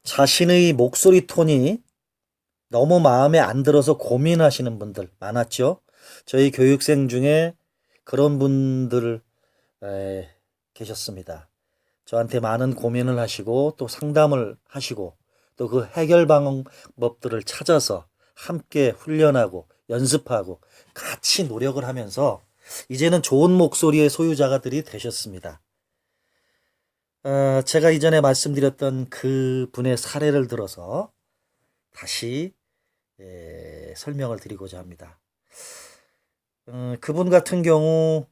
자신의 목소리 톤이 너무 마음에 안 들어서 고민하시는 분들 많았죠. 저희 교육생 중에 그런 분들 계셨습니다. 저한테 많은 고민을 하시고 또 상담을 하시고 또 그 해결 방법들을 찾아서 함께 훈련하고 연습하고 같이 노력을 하면서 이제는 좋은 목소리의 소유자가들이 되셨습니다. 제가 이전에 말씀드렸던 그 분의 사례를 들어서 다시 설명을 드리고자 합니다. 그분 같은 경우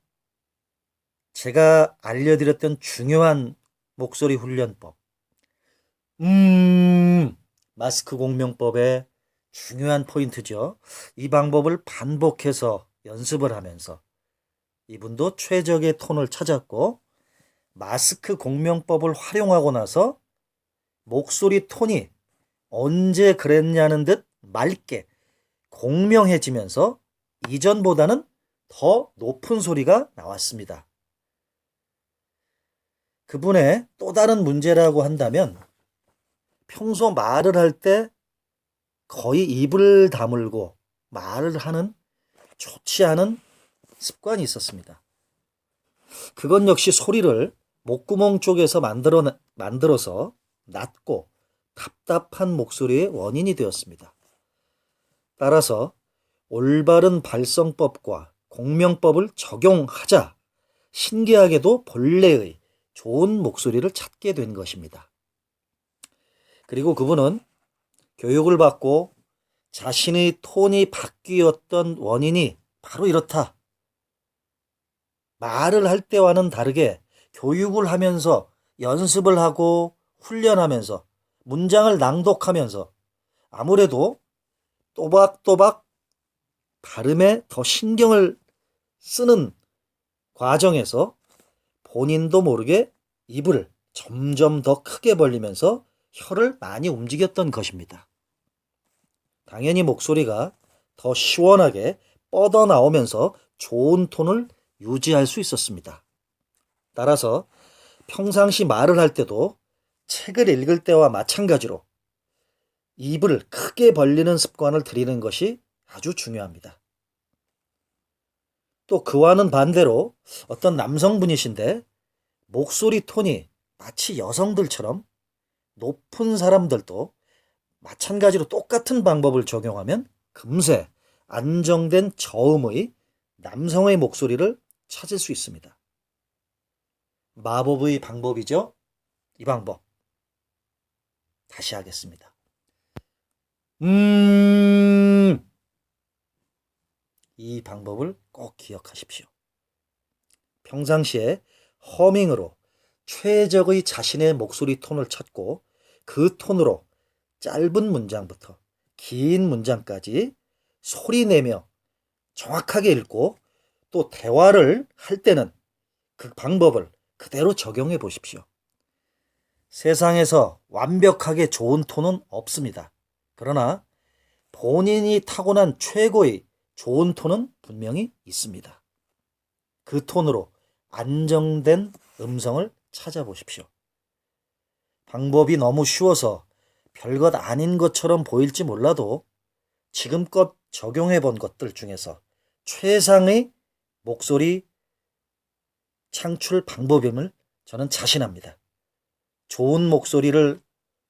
제가 알려드렸던 중요한 목소리 훈련법, 마스크 공명법의 중요한 포인트죠. 이 방법을 반복해서 연습을 하면서 이분도 최적의 톤을 찾았고 마스크 공명법을 활용하고 나서 목소리 톤이 언제 그랬냐는 듯 맑게 공명해지면서 이전보다는 더 높은 소리가 나왔습니다. 그분의 또 다른 문제라고 한다면 평소 말을 할 때 거의 입을 다물고 말을 하는 좋지 않은 습관이 있었습니다. 그건 역시 소리를 목구멍 쪽에서 만들어서 낮고 답답한 목소리의 원인이 되었습니다. 따라서 올바른 발성법과 공명법을 적용하자 신기하게도 본래의 좋은 목소리를 찾게 된 것입니다. 그리고 그분은 교육을 받고 자신의 톤이 바뀌었던 원인이 바로 이렇다. 말을 할 때와는 다르게 교육을 하면서 연습을 하고 훈련하면서 문장을 낭독하면서 아무래도 또박또박 발음에 더 신경을 쓰는 과정에서 본인도 모르게 입을 점점 더 크게 벌리면서 혀를 많이 움직였던 것입니다. 당연히 목소리가 더 시원하게 뻗어 나오면서 좋은 톤을 유지할 수 있었습니다. 따라서 평상시 말을 할 때도 책을 읽을 때와 마찬가지로 입을 크게 벌리는 습관을 들이는 것이 아주 중요합니다. 또 그와는 반대로 어떤 남성분이신데 목소리 톤이 마치 여성들처럼 높은 사람들도 마찬가지로 똑같은 방법을 적용하면 금세 안정된 저음의 남성의 목소리를 찾을 수 있습니다. 마법의 방법이죠. 이 방법 다시 하겠습니다. 이 방법을 꼭 기억하십시오. 평상시에 허밍으로 최적의 자신의 목소리 톤을 찾고 그 톤으로 짧은 문장부터 긴 문장까지 소리 내며 정확하게 읽고 또 대화를 할 때는 그 방법을 그대로 적용해 보십시오. 세상에서 완벽하게 좋은 톤은 없습니다. 그러나 본인이 타고난 최고의 좋은 톤은 분명히 있습니다. 그 톤으로 안정된 음성을 찾아보십시오. 방법이 너무 쉬워서 별것 아닌 것처럼 보일지 몰라도 지금껏 적용해 본 것들 중에서 최상의 목소리 창출 방법임을 저는 자신합니다. 좋은 목소리를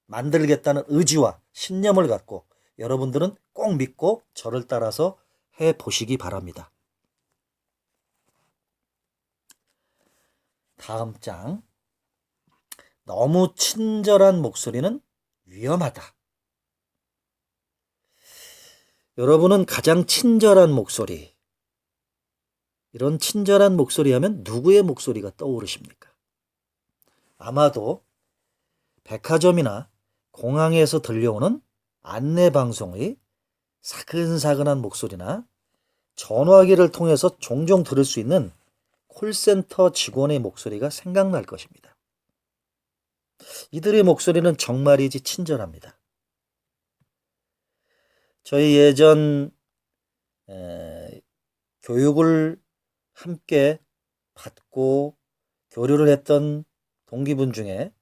만들겠다는 의지와 신념을 갖고 여러분들은 꼭 믿고 저를 따라서 해 보시기 바랍니다. 다음 장. 너무 친절한 목소리는 위험하다. 여러분은 가장 친절한 목소리, 이런 친절한 목소리 하면 누구의 목소리가 떠오르십니까? 아마도 백화점이나 공항에서 들려오는 안내방송의 사근사근한 목소리나 전화기를 통해서 종종 들을 수 있는 콜센터 직원의 목소리가 생각날 것입니다. 이들의 목소리는 정말이지 친절합니다. 저희 예전 교육을 함께 받고 교류를 했던 동기분 중에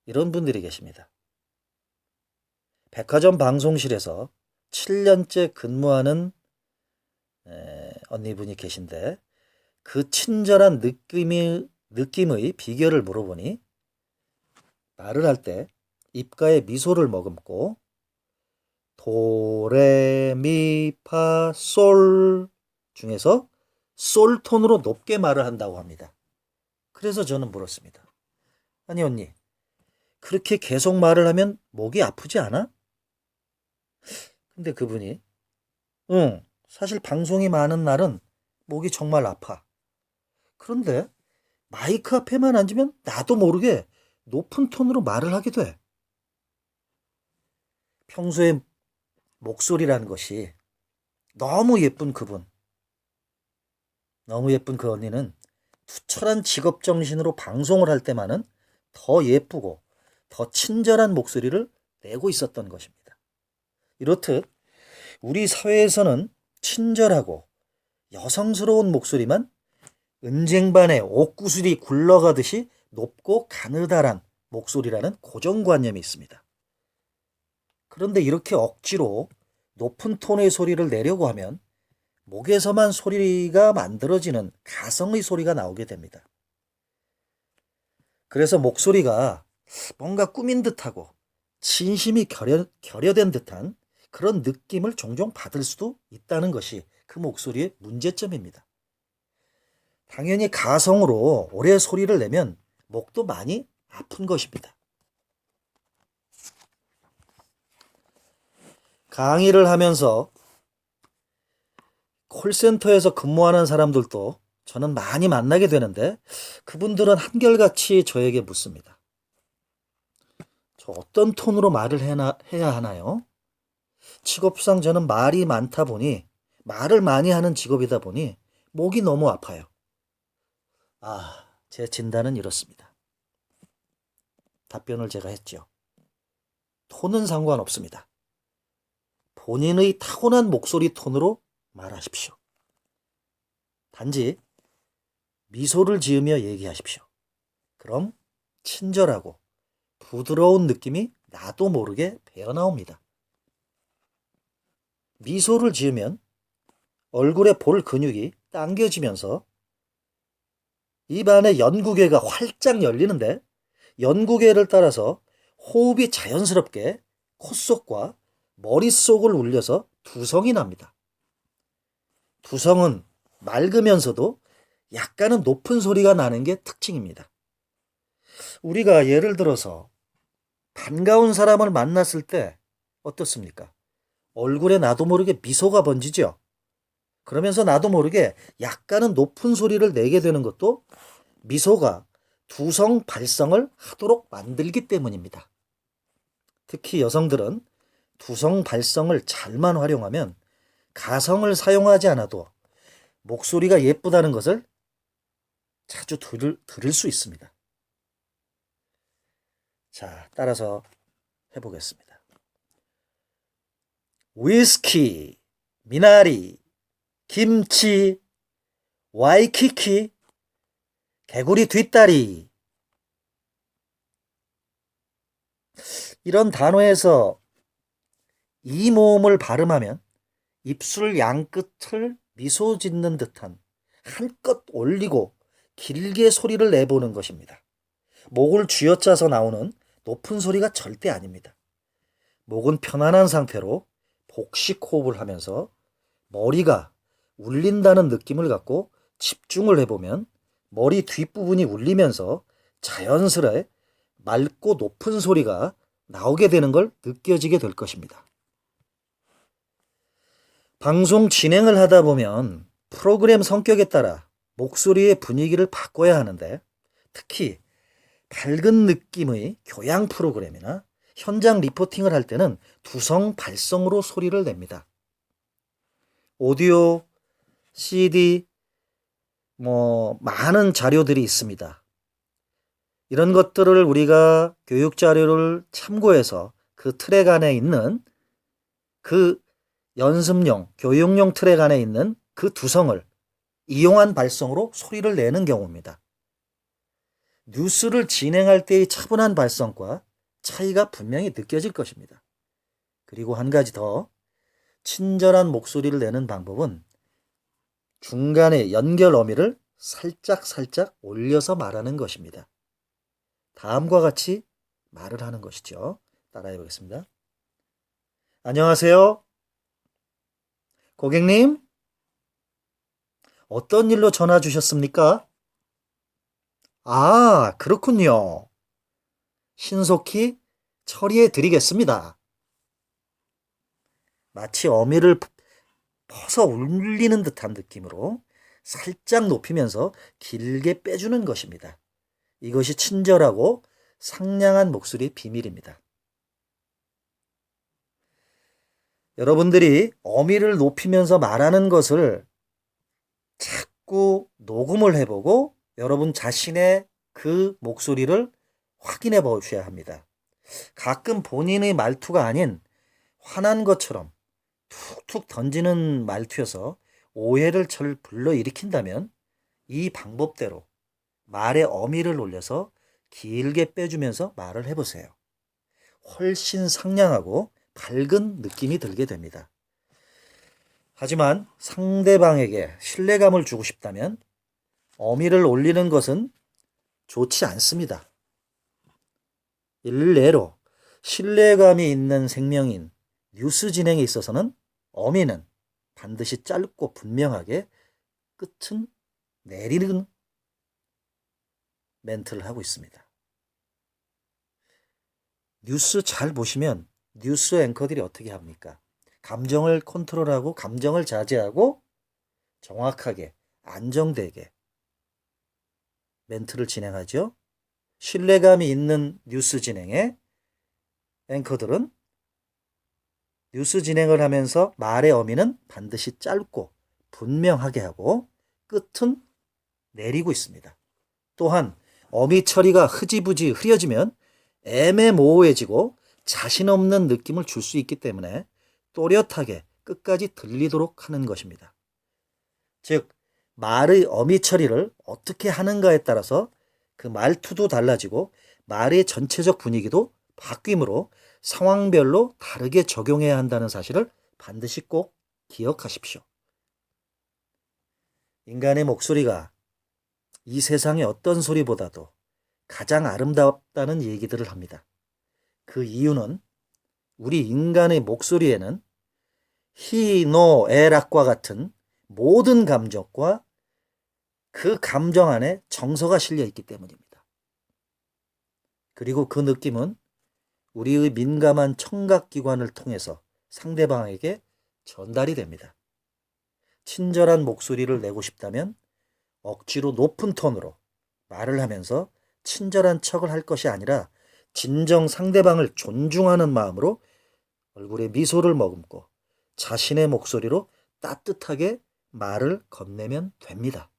이런 분들이 계십니다. 백화점 방송실에서 7년째 근무하는 언니분이 계신데 그 친절한 느낌의 비결을 물어보니 말을 할 때 입가에 미소를 머금고 도레미파솔 중에서 솔 톤으로 높게 말을 한다고 합니다. 그래서 저는 물었습니다. 아니 언니, 그렇게 계속 말을 하면 목이 아프지 않아? 근데 그분이 응, 사실 방송이 많은 날은 목이 정말 아파. 그런데 마이크 앞에만 앉으면 나도 모르게 높은 톤으로 말을 하게 돼. 평소에 목소리라는 것이 너무 예쁜 그분, 너무 예쁜 그 언니는 투철한 직업 정신으로 방송을 할 때만은 더 예쁘고 더 친절한 목소리를 내고 있었던 것입니다. 이렇듯 우리 사회에서는 친절하고 여성스러운 목소리만 은쟁반에 옥구슬이 굴러가듯이 높고 가느다란 목소리라는 고정관념이 있습니다. 그런데 이렇게 억지로 높은 톤의 소리를 내려고 하면 목에서만 소리가 만들어지는 가성의 소리가 나오게 됩니다. 그래서 목소리가 뭔가 꾸민 듯하고 진심이 결여된 듯한 그런 느낌을 종종 받을 수도 있다는 것이 그 목소리의 문제점입니다. 당연히 가성으로 오래 소리를 내면 목도 많이 아픈 것입니다. 강의를 하면서 콜센터에서 근무하는 사람들도 저는 많이 만나게 되는데 그분들은 한결같이 저에게 묻습니다. 저 어떤 톤으로 말을 해야 하나요? 직업상 저는 말이 많다 보니 말을 많이 하는 직업이다 보니 목이 너무 아파요. 제 진단은 이렇습니다. 답변을 제가 했죠. 톤은 상관없습니다. 본인의 타고난 목소리 톤으로 말하십시오. 단지 미소를 지으며 얘기하십시오. 그럼 친절하고 부드러운 느낌이 나도 모르게 배어나옵니다. 미소를 지으면 얼굴에 볼 근육이 당겨지면서 입안의 연구개가 활짝 열리는데 연구개를 따라서 호흡이 자연스럽게 콧속과 머릿속을 울려서 두성이 납니다. 두성은 맑으면서도 약간은 높은 소리가 나는 게 특징입니다. 우리가 예를 들어서 반가운 사람을 만났을 때 어떻습니까? 얼굴에 나도 모르게 미소가 번지죠. 그러면서 나도 모르게 약간은 높은 소리를 내게 되는 것도 미소가 두성 발성을 하도록 만들기 때문입니다. 특히 여성들은 두성 발성을 잘만 활용하면 가성을 사용하지 않아도 목소리가 예쁘다는 것을 자주 들을 수 있습니다. 자, 따라서 해보겠습니다. 위스키, 미나리, 김치, 와이키키, 개구리 뒷다리. 이런 단어에서 이 모음을 발음하면 입술 양끝을 미소 짓는 듯한 한껏 올리고 길게 소리를 내보는 것입니다. 목을 쥐어짜서 나오는 높은 소리가 절대 아닙니다. 목은 편안한 상태로 복식 호흡을 하면서 머리가 울린다는 느낌을 갖고 집중을 해보면 머리 뒷부분이 울리면서 자연스레 맑고 높은 소리가 나오게 되는 걸 느껴지게 될 것입니다. 방송 진행을 하다 보면 프로그램 성격에 따라 목소리의 분위기를 바꿔야 하는데 특히 밝은 느낌의 교양 프로그램이나 현장 리포팅을 할 때는 두성 발성으로 소리를 냅니다. 오디오, CD, 많은 자료들이 있습니다. 이런 것들을 우리가 교육 자료를 참고해서 그 트랙 안에 있는 그 연습용, 교육용 트랙 안에 있는 그 두성을 이용한 발성으로 소리를 내는 경우입니다. 뉴스를 진행할 때의 차분한 발성과 차이가 분명히 느껴질 것입니다. 그리고 한 가지 더, 친절한 목소리를 내는 방법은 중간에 연결 어미를 살짝 올려서 말하는 것입니다. 다음과 같이 말을 하는 것이죠. 따라해 보겠습니다. 안녕하세요. 고객님, 어떤 일로 전화 주셨습니까? 아, 그렇군요. 신속히 처리해 드리겠습니다. 마치 어미를 퍼서 울리는 듯한 느낌으로 살짝 높이면서 길게 빼주는 것입니다. 이것이 친절하고 상냥한 목소리의 비밀입니다. 여러분들이 어미를 높이면서 말하는 것을 자꾸 녹음을 해보고 여러분 자신의 그 목소리를 확인해 보셔야 합니다. 가끔 본인의 말투가 아닌 화난 것처럼 툭툭 던지는 말투여서 오해를 불러일으킨다면 이 방법대로 말의 어미를 올려서 길게 빼주면서 말을 해보세요. 훨씬 상냥하고 밝은 느낌이 들게 됩니다. 하지만 상대방에게 신뢰감을 주고 싶다면 어미를 올리는 것은 좋지 않습니다. 일례로 신뢰감이 있는 생명인 뉴스 진행에 있어서는 어미는 반드시 짧고 분명하게 끝은 내리는 멘트를 하고 있습니다. 뉴스 잘 보시면 뉴스 앵커들이 어떻게 합니까? 감정을 컨트롤하고 감정을 자제하고 정확하게 안정되게 멘트를 진행하죠. 신뢰감이 있는 뉴스 진행에 앵커들은 뉴스 진행을 하면서 말의 어미는 반드시 짧고 분명하게 하고 끝은 내리고 있습니다. 또한 어미 처리가 흐지부지 흐려지면 애매모호해지고 자신 없는 느낌을 줄 수 있기 때문에 또렷하게 끝까지 들리도록 하는 것입니다. 즉, 말의 어미 처리를 어떻게 하는가에 따라서 그 말투도 달라지고 말의 전체적 분위기도 바뀌므로 상황별로 다르게 적용해야 한다는 사실을 반드시 꼭 기억하십시오. 인간의 목소리가 이 세상의 어떤 소리보다도 가장 아름답다는 얘기들을 합니다. 그 이유는 우리 인간의 목소리에는 히, 노, 에락과 같은 모든 감정과 그 감정 안에 정서가 실려 있기 때문입니다. 그리고 그 느낌은 우리의 민감한 청각기관을 통해서 상대방에게 전달이 됩니다. 친절한 목소리를 내고 싶다면 억지로 높은 톤으로 말을 하면서 친절한 척을 할 것이 아니라 진정 상대방을 존중하는 마음으로 얼굴에 미소를 머금고 자신의 목소리로 따뜻하게 말을 건네면 됩니다.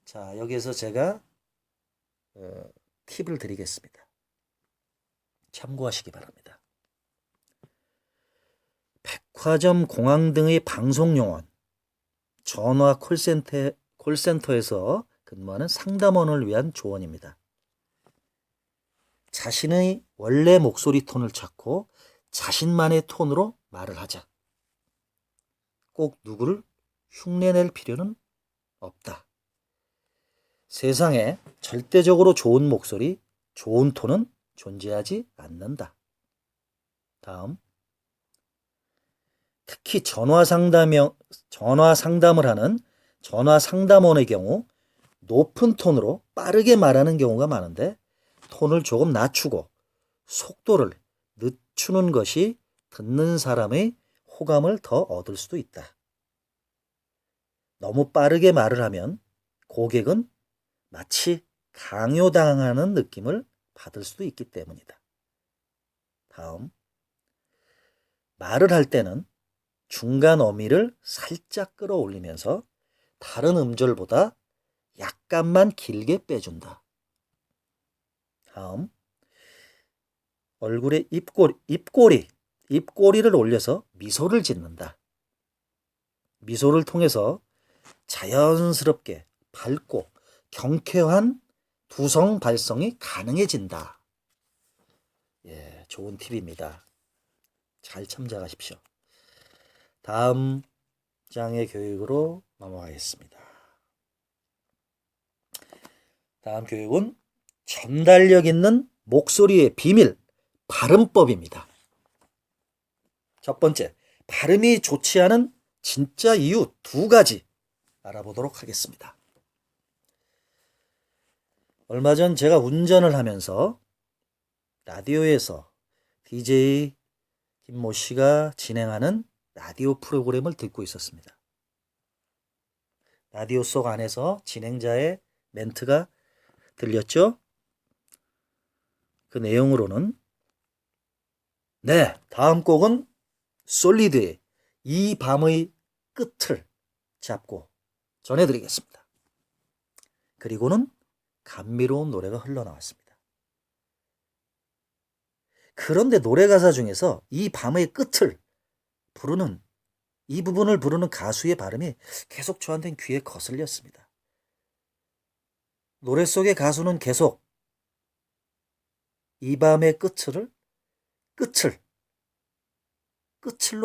자, 여기에서 제가 팁을 드리겠습니다. 참고하시기 바랍니다. 백화점, 공항 등의 방송 요원, 전화 콜센터에서 근무하는 상담원을 위한 조언입니다. 자신의 원래 목소리 톤을 찾고 자신만의 톤으로 말을 하자. 꼭 누구를 흉내낼 필요는 없다. 세상에 절대적으로 좋은 목소리, 좋은 톤은 존재하지 않는다. 다음, 특히 전화 상담을 하는 전화 상담원의 경우 높은 톤으로 빠르게 말하는 경우가 많은데 톤을 조금 낮추고 속도를 늦추는 것이 듣는 사람의 호감을 더 얻을 수도 있다. 너무 빠르게 말을 하면 고객은 마치 강요당하는 느낌을 받을 수도 있기 때문이다. 다음, 말을 할 때는 중간 어미를 살짝 끌어올리면서 다른 음절보다 약간만 길게 빼준다. 다음, 얼굴에 입꼬리를 올려서 미소를 짓는다. 미소를 통해서 자연스럽게 밝고 경쾌한 두성 발성이 가능해진다. 예, 좋은 팁입니다. 잘 참작하십시오. 다음 장의 교육으로 넘어가겠습니다. 다음 교육은 전달력 있는 목소리의 비밀, 발음법입니다. 첫 번째, 발음이 좋지 않은 진짜 이유 2가지 알아보도록 하겠습니다. 얼마 전 제가 운전을 하면서 라디오에서 DJ 김모 씨가 진행하는 라디오 프로그램을 듣고 있었습니다. 라디오 속 안에서 진행자의 멘트가 들렸죠? 그 내용으로는 네, 다음 곡은 솔리드의 이 밤의 끝을 잡고 전해드리겠습니다. 그리고는 감미로운 노래가 흘러나왔습니다. 그런데 노래 가사 중에서 이 밤의 끝을 부르는 이 부분을 부르는 가수의 발음이 계속 저한테는 귀에 거슬렸습니다. 노래 속의 가수는 계속 이 밤의 끝을로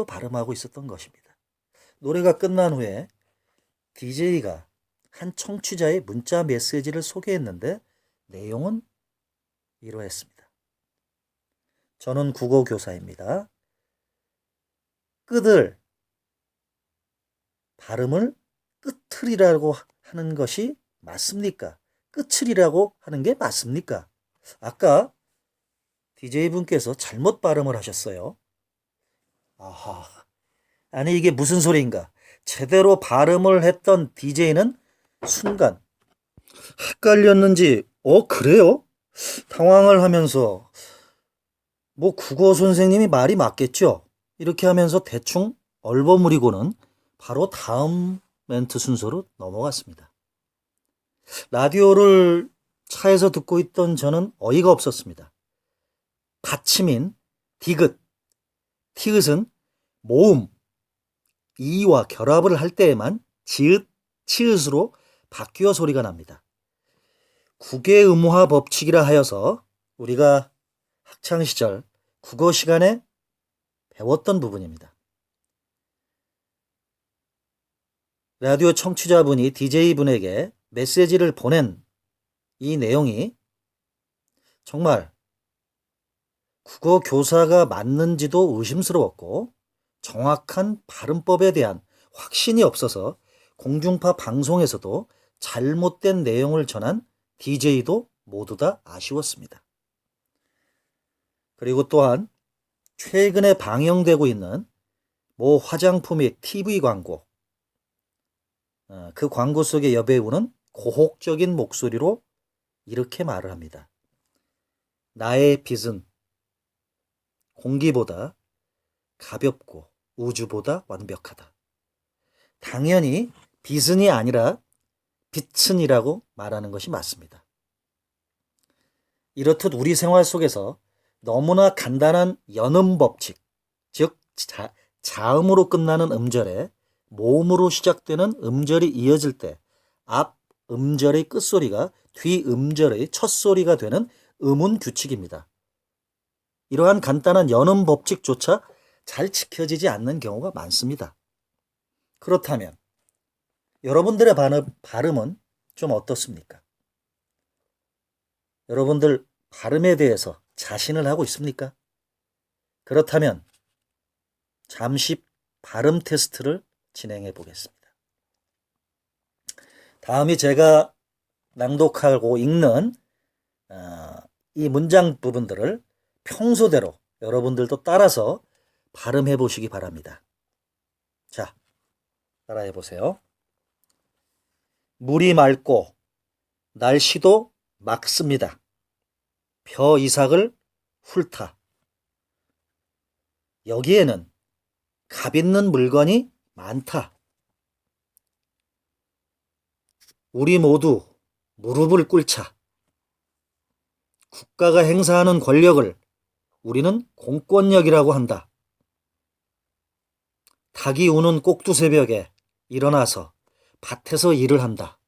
발음하고 있었던 것입니다. 노래가 끝난 후에 DJ가 한 청취자의 문자 메시지를 소개했는데 내용은 이러했습니다. 저는 국어 교사입니다. 끝을 발음을 끝을이라고 하는 것이 맞습니까? 끝을이라고 하는 게 맞습니까? 아까 DJ분께서 잘못 발음을 하셨어요. 아하, 아니 이게 무슨 소리인가? 제대로 발음을 했던 DJ는 순간 헷갈렸는지 그래요? 당황을 하면서 국어 선생님이 말이 맞겠죠? 이렇게 하면서 대충 얼버무리고는 바로 다음 멘트 순서로 넘어갔습니다. 라디오를 차에서 듣고 있던 저는 어이가 없었습니다. 받침인 디귿, 티읕은 모음, 이와 결합을 할 때에만 지읒, 치읒으로 바뀌어 소리가 납니다. 국외음화 법칙이라 하여서 우리가 학창시절 국어 시간에 배웠던 부분입니다. 라디오 청취자분이 DJ분에게 메시지를 보낸 이 내용이 정말 국어 교사가 맞는지도 의심스러웠고 정확한 발음법에 대한 확신이 없어서 공중파 방송에서도 잘못된 내용을 전한 DJ도 모두 다 아쉬웠습니다. 그리고 또한 최근에 방영되고 있는 모 화장품의 TV 광고, 그 광고 속의 여배우는 고혹적인 목소리로 이렇게 말을 합니다. 나의 빛은 공기보다 가볍고 우주보다 완벽하다. 당연히 빛은이 아니라 빛은이라고 말하는 것이 맞습니다. 이렇듯 우리 생활 속에서 너무나 간단한 연음 법칙, 즉 자음으로 끝나는 음절에 모음으로 시작되는 음절이 이어질 때 앞 음절의 끝소리가 뒤 음절의 첫소리가 되는 음운 규칙입니다. 이러한 간단한 연음 법칙조차 잘 지켜지지 않는 경우가 많습니다. 그렇다면 여러분들의 발음은 좀 어떻습니까? 여러분들 발음에 대해서 자신을 하고 있습니까? 그렇다면 잠시 발음 테스트를 진행해 보겠습니다. 다음이 제가 낭독하고 읽는 이 문장 부분들을 평소대로 여러분들도 따라서 발음해 보시기 바랍니다. 자, 따라해 보세요. 물이 맑고 날씨도 맑습니다. 벼 이삭을 훑다. 여기에는 값 있는 물건이 많다. 우리 모두 무릎을 꿇자. 국가가 행사하는 권력을 우리는 공권력이라고 한다. 닭이 우는 꼭두새벽에 일어나서 밭에서 일을 한다.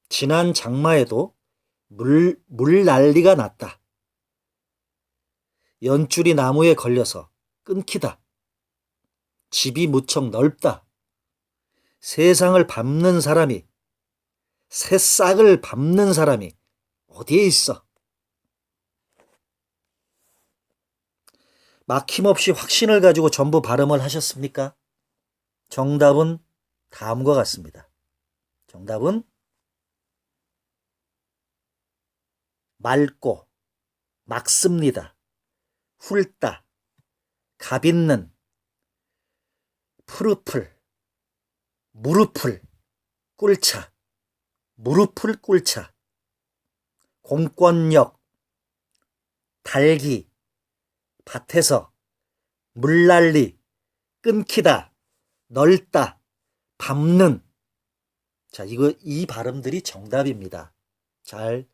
지난 장마에도 물 난리가 났다. 연줄이 나무에 걸려서 끊기다. 집이 무척 넓다. 세상을 밟는 사람이, 새싹을 밟는 사람이 어디에 있어? 막힘없이 확신을 가지고 전부 발음을 하셨습니까? 정답은 다음과 같습니다. 정답은 맑고, 막습니다. 훑다, 가빚는, 푸르풀, 무릎을 꿇자, 무릎을 꿇자, 공권력, 달기, 밭에서, 물난리, 끊기다, 넓다, 밟는. 자, 이 발음들이 정답입니다. 잘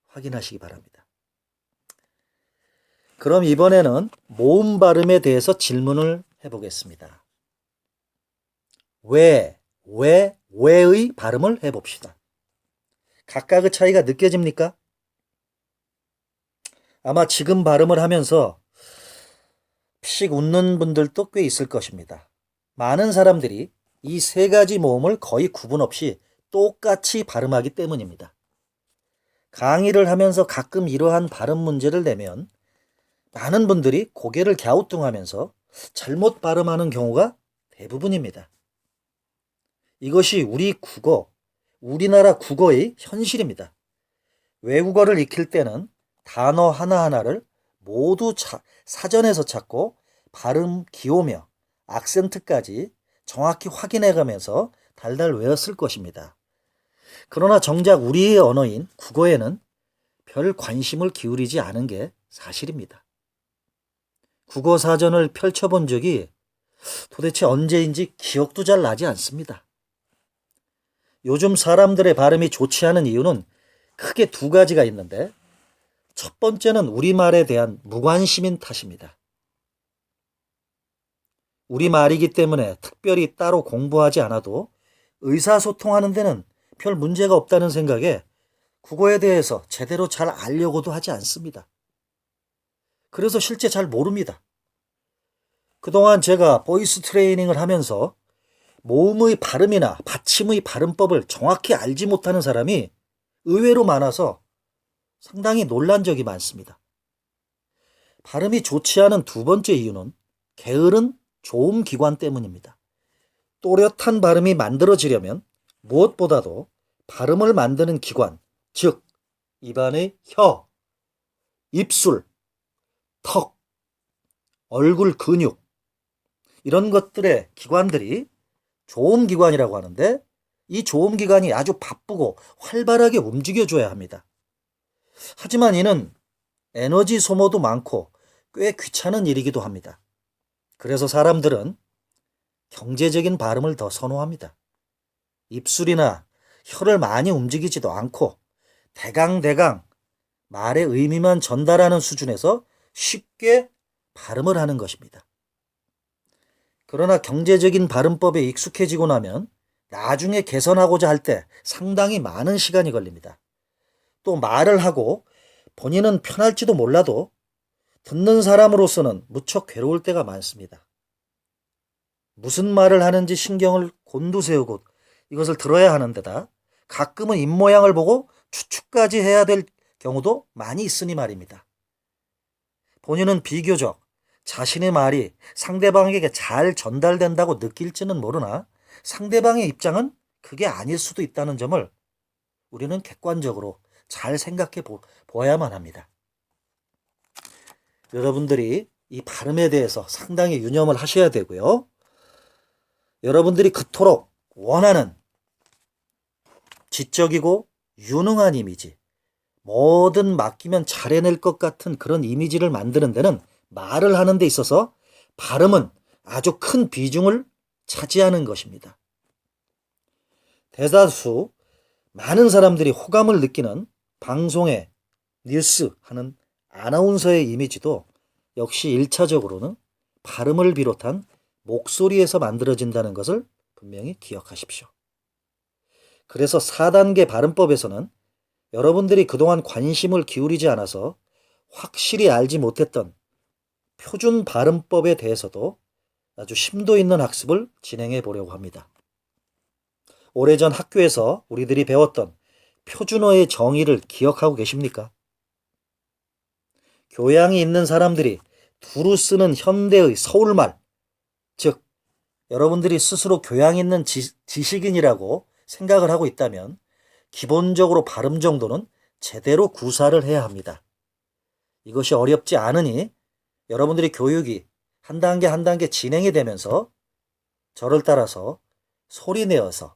확인하시기 바랍니다. 그럼 이번에는 모음 발음에 대해서 질문을 해보겠습니다. 왜의 발음을 해봅시다. 각각의 차이가 느껴집니까? 아마 지금 발음을 하면서 피식 웃는 분들도 꽤 있을 것입니다. 많은 사람들이 이 세 가지 모음을 거의 구분 없이 똑같이 발음하기 때문입니다. 강의를 하면서 가끔 이러한 발음 문제를 내면 많은 분들이 고개를 갸우뚱하면서 잘못 발음하는 경우가 대부분입니다. 이것이 우리나라 국어의 현실입니다. 외국어를 익힐 때는 단어 하나하나를 모두 사전에서 찾고 발음 기호며 악센트까지 정확히 확인해가면서 달달 외웠을 것입니다. 그러나 정작 우리의 언어인 국어에는 별 관심을 기울이지 않은 게 사실입니다. 국어 사전을 펼쳐본 적이 도대체 언제인지 기억도 잘 나지 않습니다. 요즘 사람들의 발음이 좋지 않은 이유는 크게 두 가지가 있는데, 첫 번째는 우리말에 대한 무관심인 탓입니다. 우리말이기 때문에 특별히 따로 공부하지 않아도 의사소통하는 데는 별 문제가 없다는 생각에 국어에 대해서 제대로 잘 알려고도 하지 않습니다. 그래서 실제 잘 모릅니다. 그동안 제가 보이스 트레이닝을 하면서 모음의 발음이나 받침의 발음법을 정확히 알지 못하는 사람이 의외로 많아서 상당히 놀란 적이 많습니다. 발음이 좋지 않은 두 번째 이유는 게으른 조음기관 때문입니다. 또렷한 발음이 만들어지려면 무엇보다도 발음을 만드는 기관, 즉 입안의 혀, 입술, 턱, 얼굴 근육, 이런 것들의 기관들이 조음기관이라고 하는데, 이 조음기관이 아주 바쁘고 활발하게 움직여줘야 합니다. 하지만 이는 에너지 소모도 많고 꽤 귀찮은 일이기도 합니다. 그래서 사람들은 경제적인 발음을 더 선호합니다. 입술이나 혀를 많이 움직이지도 않고 대강 말의 의미만 전달하는 수준에서 쉽게 발음을 하는 것입니다. 그러나 경제적인 발음법에 익숙해지고 나면 나중에 개선하고자 할 때 상당히 많은 시간이 걸립니다. 또 말을 하고 본인은 편할지도 몰라도 듣는 사람으로서는 무척 괴로울 때가 많습니다. 무슨 말을 하는지 신경을 곤두세우고 이것을 들어야 하는 데다 가끔은 입모양을 보고 추측까지 해야 될 경우도 많이 있으니 말입니다. 본인은 비교적 자신의 말이 상대방에게 잘 전달된다고 느낄지는 모르나 상대방의 입장은 그게 아닐 수도 있다는 점을 우리는 객관적으로 잘 생각해 보아야만 합니다. 여러분들이 이 발음에 대해서 상당히 유념을 하셔야 되고요. 여러분들이 그토록 원하는 지적이고 유능한 이미지, 뭐든 맡기면 잘해낼 것 같은 그런 이미지를 만드는 데는 말을 하는 데 있어서 발음은 아주 큰 비중을 차지하는 것입니다. 대다수 많은 사람들이 호감을 느끼는 방송의 뉴스 하는 아나운서의 이미지도 역시 1차적으로는 발음을 비롯한 목소리에서 만들어진다는 것을 분명히 기억하십시오. 그래서 4단계 발음법에서는 여러분들이 그동안 관심을 기울이지 않아서 확실히 알지 못했던 표준 발음법에 대해서도 아주 심도 있는 학습을 진행해 보려고 합니다. 오래전 학교에서 우리들이 배웠던 표준어의 정의를 기억하고 계십니까? 교양이 있는 사람들이 두루 쓰는 현대의 서울말, 즉 여러분들이 스스로 교양 있는 지식인이라고 생각을 하고 있다면 기본적으로 발음 정도는 제대로 구사를 해야 합니다. 이것이 어렵지 않으니 여러분들이 교육이 한 단계 한 단계 진행이 되면서 저를 따라서 소리 내어서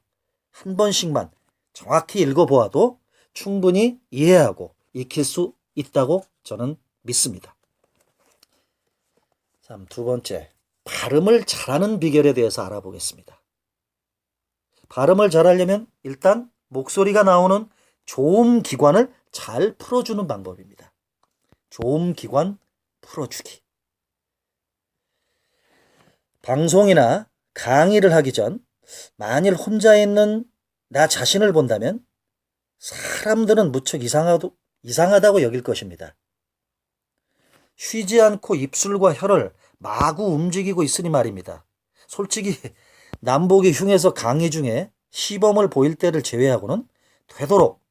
한 번씩만 정확히 읽어보아도 충분히 이해하고 익힐 수 있다고 저는 믿습니다. 두 번째, 발음을 잘하는 비결에 대해서 알아보겠습니다. 발음을 잘하려면 일단 목소리가 나오는 조음 기관을 잘 풀어주는 방법입니다. 조음 기관 풀어주기. 방송이나 강의를 하기 전 만일 혼자 있는 나 자신을 본다면 사람들은 무척 이상하다고 여길 것입니다. 쉬지 않고 입술과 혀를 마구 움직이고 있으니 말입니다. 솔직히 남보기 흉해서 강의 중에 시범을 보일 때를 제외하고는 되도록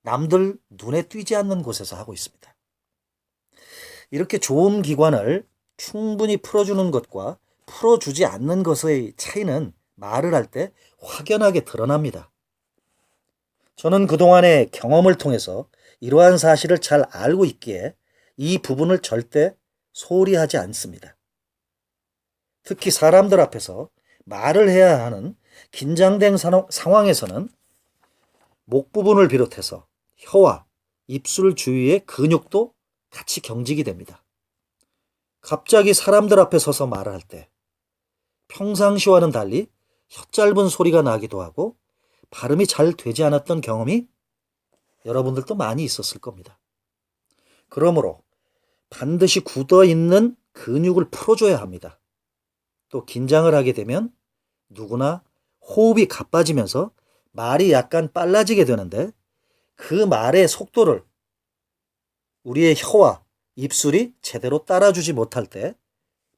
남들 눈에 띄지 않는 곳에서 하고 있습니다. 이렇게 조음 기관을 충분히 풀어주는 것과 풀어주지 않는 것의 차이는 말을 할 때 확연하게 드러납니다. 저는 그동안의 경험을 통해서 이러한 사실을 잘 알고 있기에 이 부분을 절대 소홀히 하지 않습니다. 특히 사람들 앞에서 말을 해야 하는 긴장된 상황에서는 목 부분을 비롯해서 혀와 입술 주위의 근육도 같이 경직이 됩니다. 갑자기 사람들 앞에 서서 말을 할 때 평상시와는 달리 혀 짧은 소리가 나기도 하고 발음이 잘 되지 않았던 경험이 여러분들도 많이 있었을 겁니다. 그러므로 반드시 굳어있는 근육을 풀어줘야 합니다. 또 긴장을 하게 되면 누구나 호흡이 가빠지면서 말이 약간 빨라지게 되는데 그 말의 속도를 우리의 혀와 입술이 제대로 따라주지 못할 때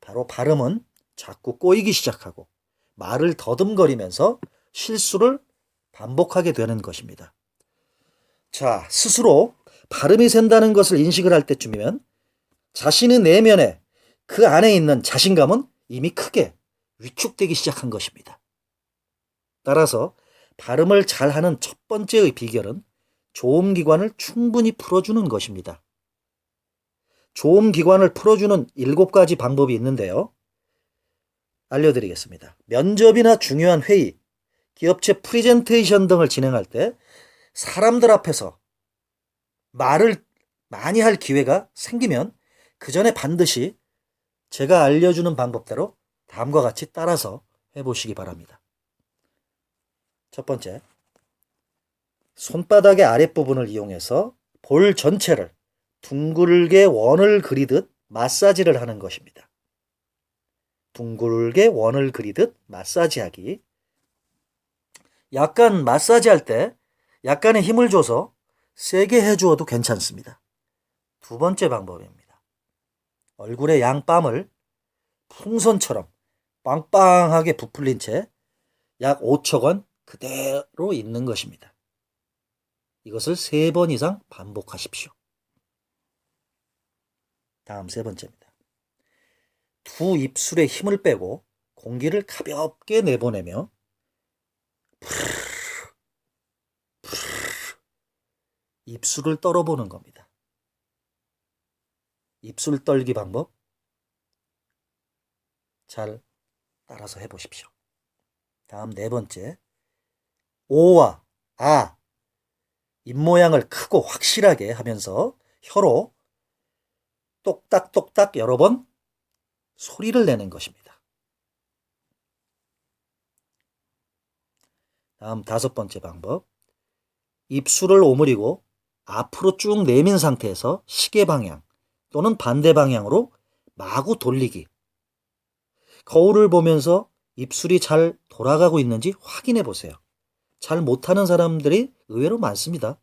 바로 발음은 자꾸 꼬이기 시작하고 말을 더듬거리면서 실수를 반복하게 되는 것입니다. 자, 스스로 발음이 샌다는 것을 인식을 할 때쯤이면 자신의 내면에 그 안에 있는 자신감은 이미 크게 위축되기 시작한 것입니다. 따라서 발음을 잘하는 첫 번째의 비결은 조음기관을 충분히 풀어주는 것입니다. 조음기관을 풀어주는 7가지 방법이 있는데요. 알려드리겠습니다. 면접이나 중요한 회의, 기업체 프리젠테이션 등을 진행할 때 사람들 앞에서 말을 많이 할 기회가 생기면 그 전에 반드시 제가 알려주는 방법대로 다음과 같이 따라서 해보시기 바랍니다. 첫 번째, 손바닥의 아랫부분을 이용해서 볼 전체를 둥글게 원을 그리듯 마사지를 하는 것입니다. 둥글게 원을 그리듯 마사지하기. 약간 마사지할 때 약간의 힘을 줘서 세게 해주어도 괜찮습니다. 두 번째 방법입니다. 얼굴의 양뺨을 풍선처럼 빵빵하게 부풀린 채 약 5초간 그대로 있는 것입니다. 이것을 3번 이상 반복하십시오. 다음 세 번째입니다. 두 입술에 힘을 빼고 공기를 가볍게 내보내며 입술을 떨어보는 겁니다. 입술 떨기 방법 잘 따라서 해보십시오. 다음 네 번째, 오와 아, 입모양을 크고 확실하게 하면서 혀로 똑딱똑딱 여러 번 소리를 내는 것입니다. 다음 5번째 방법, 입술을 오므리고 앞으로 쭉 내민 상태에서 시계 방향 또는 반대 방향으로 마구 돌리기. 거울을 보면서 입술이 잘 돌아가고 있는지 확인해 보세요. 잘 못하는 사람들이 의외로 많습니다.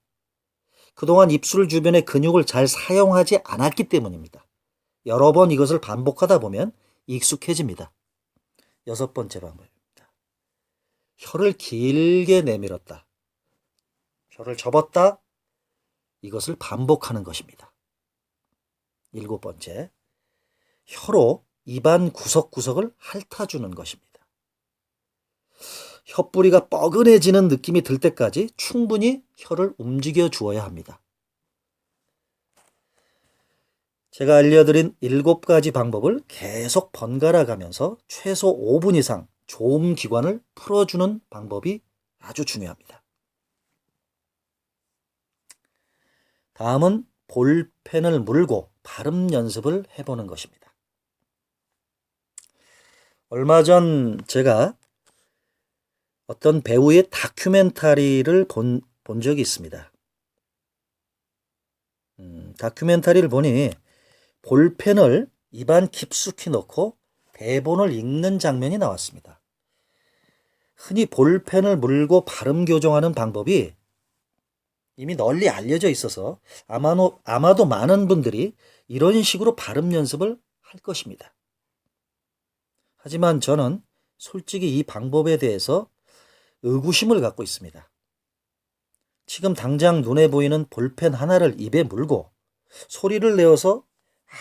그동안 입술 주변의 근육을 잘 사용하지 않았기 때문입니다. 여러 번 이것을 반복하다 보면 익숙해집니다. 6번째 방법입니다. 혀를 길게 내밀었다. 혀를 접었다. 이것을 반복하는 것입니다. 7번째, 혀로 입안 구석구석을 핥아주는 것입니다. 혀뿌리가 뻐근해지는 느낌이 들 때까지 충분히 혀를 움직여 주어야 합니다. 제가 알려드린 7가지 방법을 계속 번갈아 가면서 최소 5분 이상 조음기관을 풀어주는 방법이 아주 중요합니다. 다음은 볼펜을 물고 발음 연습을 해보는 것입니다. 얼마 전 제가 어떤 배우의 다큐멘터리를 본 적이 있습니다. 다큐멘터리를 보니 볼펜을 입안 깊숙이 넣고 대본을 읽는 장면이 나왔습니다. 흔히 볼펜을 물고 발음 교정하는 방법이 이미 널리 알려져 있어서 아마도 많은 분들이 이런 식으로 발음 연습을 할 것입니다. 하지만 저는 솔직히 이 방법에 대해서 의구심을 갖고 있습니다. 지금 당장 눈에 보이는 볼펜 하나를 입에 물고 소리를 내어서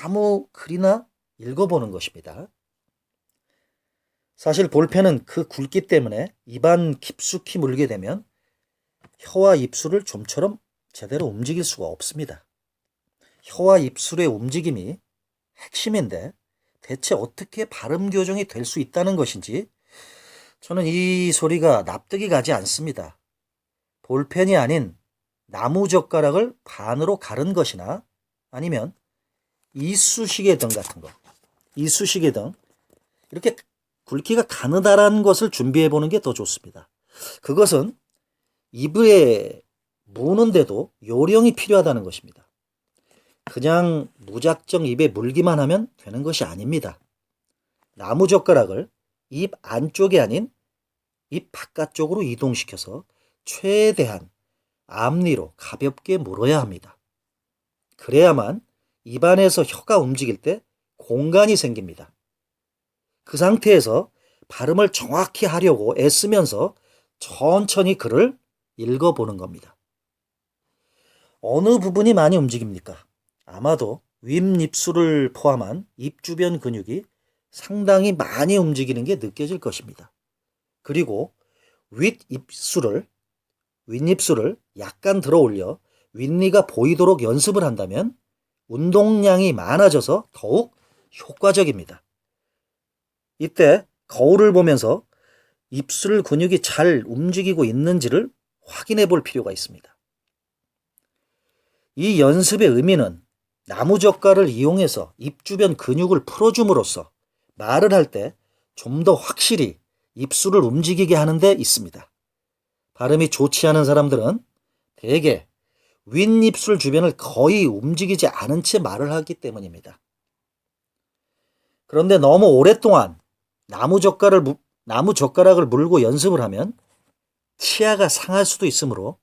아무 글이나 읽어보는 것입니다. 사실 볼펜은 그 굵기 때문에 입안 깊숙이 물게 되면 혀와 입술을 좀처럼 제대로 움직일 수가 없습니다. 혀와 입술의 움직임이 핵심인데 대체 어떻게 발음 교정이 될 수 있다는 것인지 저는 이 소리가 납득이 가지 않습니다. 볼펜이 아닌 나무젓가락을 반으로 가른 것이나 아니면 이쑤시개 등 같은 거, 이쑤시개 등 이렇게 굵기가 가느다란 것을 준비해 보는 게 더 좋습니다. 그것은 입에 무는데도 요령이 필요하다는 것입니다. 그냥 무작정 입에 물기만 하면 되는 것이 아닙니다. 나무젓가락을 입 안쪽이 아닌 입 바깥쪽으로 이동시켜서 최대한 앞니로 가볍게 물어야 합니다. 그래야만 입안에서 혀가 움직일 때 공간이 생깁니다. 그 상태에서 발음을 정확히 하려고 애쓰면서 천천히 글을 읽어보는 겁니다. 어느 부분이 많이 움직입니까? 아마도 윗입술을 포함한 입 주변 근육이 상당히 많이 움직이는 게 느껴질 것입니다. 그리고 윗입술을 약간 들어 올려 윗니가 보이도록 연습을 한다면 운동량이 많아져서 더욱 효과적입니다. 이때 거울을 보면서 입술 근육이 잘 움직이고 있는지를 확인해 볼 필요가 있습니다. 이 연습의 의미는 나무젓가락을 이용해서 입 주변 근육을 풀어줌으로써 말을 할 때 좀 더 확실히 입술을 움직이게 하는 데 있습니다. 발음이 좋지 않은 사람들은 대개 윗입술 주변을 거의 움직이지 않은 채 말을 하기 때문입니다. 그런데 너무 오랫동안 나무젓가락을 물고 연습을 하면 치아가 상할 수도 있으므로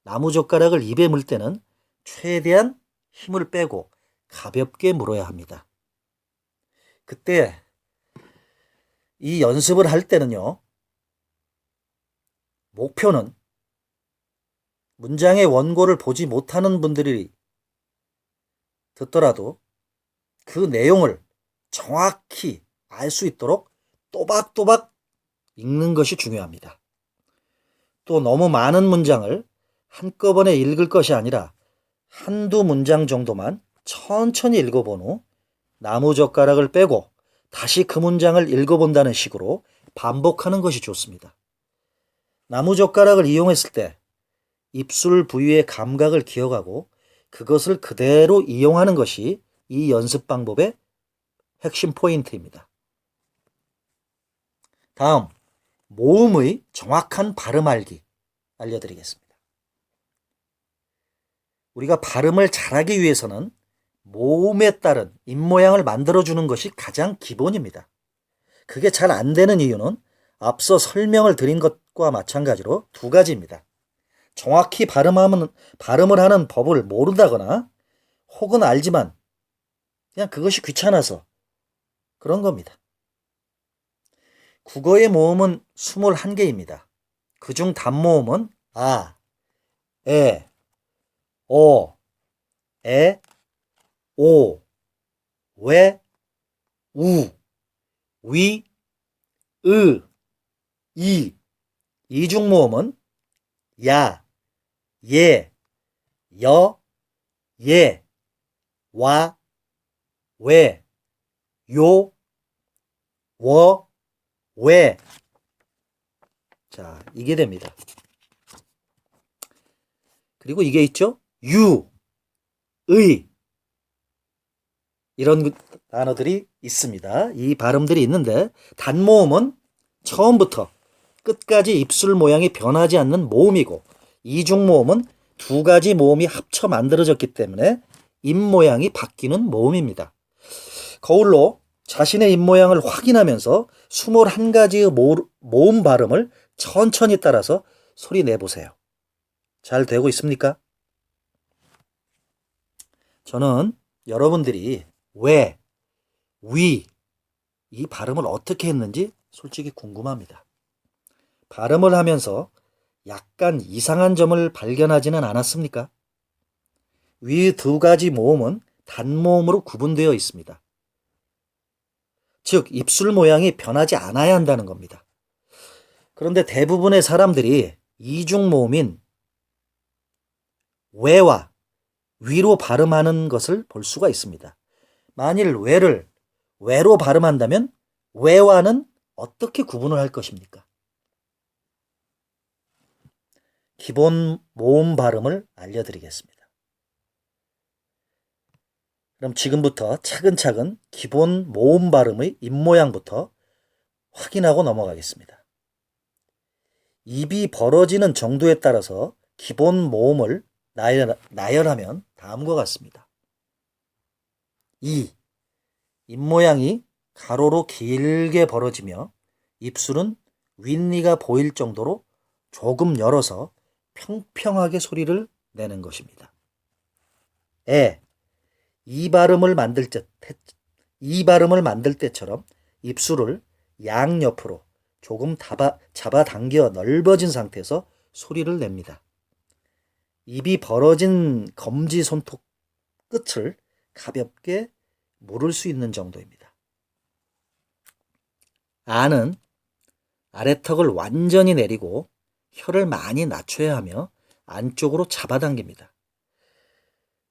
나무젓가락을 입에 물 때는 최대한 힘을 빼고 가볍게 물어야 합니다. 그때 이 연습을 할 때는요, 목표는 문장의 원고를 보지 못하는 분들이 듣더라도 그 내용을 정확히 알 수 있도록 또박또박 읽는 것이 중요합니다. 또 너무 많은 문장을 한꺼번에 읽을 것이 아니라 한두 문장 정도만 천천히 읽어본 후 나무젓가락을 빼고 다시 그 문장을 읽어본다는 식으로 반복하는 것이 좋습니다. 나무젓가락을 이용했을 때 입술 부위의 감각을 기억하고 그것을 그대로 이용하는 것이 이 연습 방법의 핵심 포인트입니다. 다음, 모음의 정확한 발음 알기 알려드리겠습니다. 우리가 발음을 잘하기 위해서는 모음에 따른 입모양을 만들어주는 것이 가장 기본입니다. 그게 잘 안 되는 이유는 앞서 설명을 드린 것과 마찬가지로 두 가지입니다. 정확히 발음을 하는 법을 모른다거나 혹은 알지만 그냥 그것이 귀찮아서 그런 겁니다. 국어의 모음은 21개입니다. 그중 단모음은 아, 에, 어, 에, 오, 왜, 우, 위, 으, 이. 이중 모음은 야, 예, 여, 예, 와, 왜, 요, 워, 왜. 자, 이게 됩니다. 그리고 이게 있죠? 유, 의. 이런 단어들이 있습니다. 이 발음들이 있는데 단모음은 처음부터 끝까지 입술 모양이 변하지 않는 모음이고 이중 모음은 두 가지 모음이 합쳐 만들어졌기 때문에 입 모양이 바뀌는 모음입니다. 거울로 자신의 입 모양을 확인하면서 21가지의 모음 발음을 천천히 따라서 소리 내보세요. 잘 되고 있습니까? 저는 여러분들이 왜, 위, 이 발음을 어떻게 했는지 솔직히 궁금합니다. 발음을 하면서 약간 이상한 점을 발견하지는 않았습니까? 위 두 가지 모음은 단모음으로 구분되어 있습니다. 즉, 입술 모양이 변하지 않아야 한다는 겁니다. 그런데 대부분의 사람들이 이중 모음인 왜와 위로 발음하는 것을 볼 수가 있습니다. 만일 왜로 발음한다면 왜와는 어떻게 구분을 할 것입니까? 기본 모음 발음을 알려드리겠습니다. 그럼 지금부터 차근차근 기본 모음 발음의 입모양부터 확인하고 넘어가겠습니다. 입이 벌어지는 정도에 따라서 기본 모음을 나열하면 다음과 같습니다. 입모양이 가로로 길게 벌어지며 입술은 윗니가 보일 정도로 조금 열어서 평평하게 소리를 내는 것입니다. 이 발음을 만들 때처럼 입술을 양옆으로 조금 잡아당겨 넓어진 상태에서 소리를 냅니다. 입이 벌어진 검지 손톱 끝을 가볍게 물을 수 있는 정도입니다. 아는 아래턱을 완전히 내리고 혀를 많이 낮춰야 하며 안쪽으로 잡아당깁니다.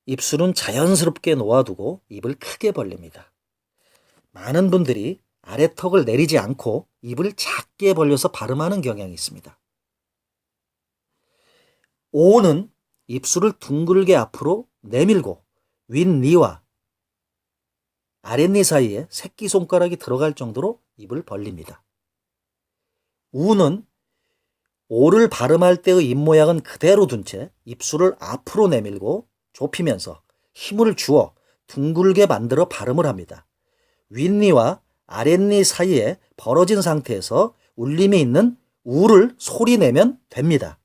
입술은 자연스럽게 놓아두고 입을 크게 벌립니다. 많은 분들이 아래턱을 내리지 않고 입을 작게 벌려서 발음하는 경향이 있습니다. 오는 입술을 둥글게 앞으로 내밀고 윗니와 아랫니 사이에 새끼손가락이 들어갈 정도로 입을 벌립니다. 우는 오를 발음할 때의 입모양은 그대로 둔 채 입술을 앞으로 내밀고 좁히면서 힘을 주어 둥글게 만들어 발음을 합니다. 윗니와 아랫니 사이에 벌어진 상태에서 울림이 있는 우를 소리 내면 됩니다.